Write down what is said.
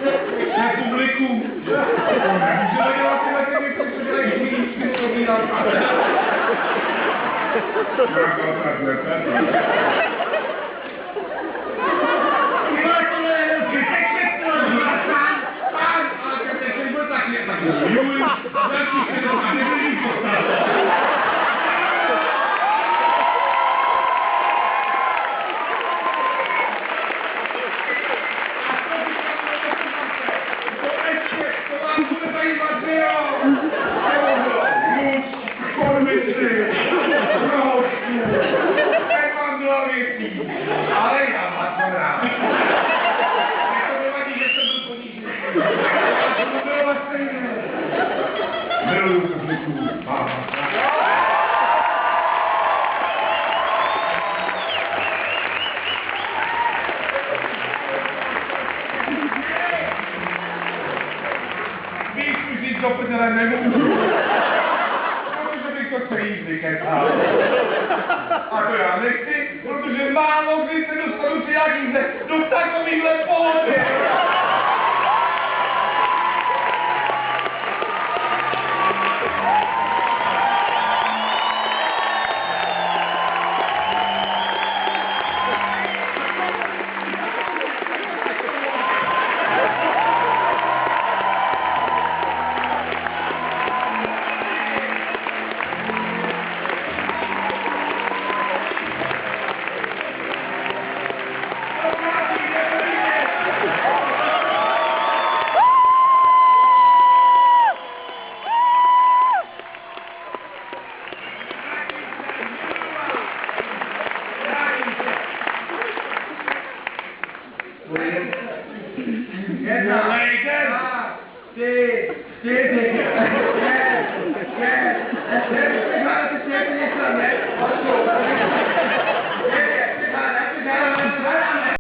Republiku. Nemůžeme dělat tyhle ty věci, co dělají chvíličky, co dělat. Ale já vás mám rád. To nevadí, že jsem byl ponížený. To bylo vlastně jiné. Miluju publiku. Víš, už říct do prdele nemůžu. Protože bych to celý vykecál. A to já nechci, protože málo kdy se dostanu si jakýmhle do takovýchhle pohody. Yes.